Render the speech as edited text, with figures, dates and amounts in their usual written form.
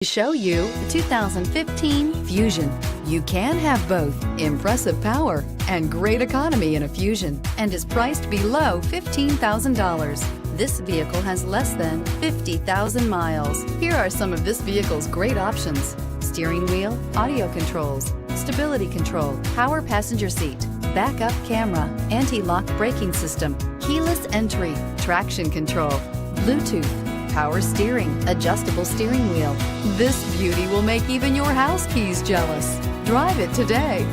Show you the 2015 Fusion. You can have both impressive power and great economy in a Fusion and is priced below $15,000. This vehicle has less than 50,000 miles. Here are some of this vehicle's great options: steering wheel audio controls, stability control, power passenger seat, backup camera, anti-lock braking system, keyless entry, traction control, Bluetooth, power steering, adjustable steering wheel. This beauty will make even your house keys jealous. Drive it today.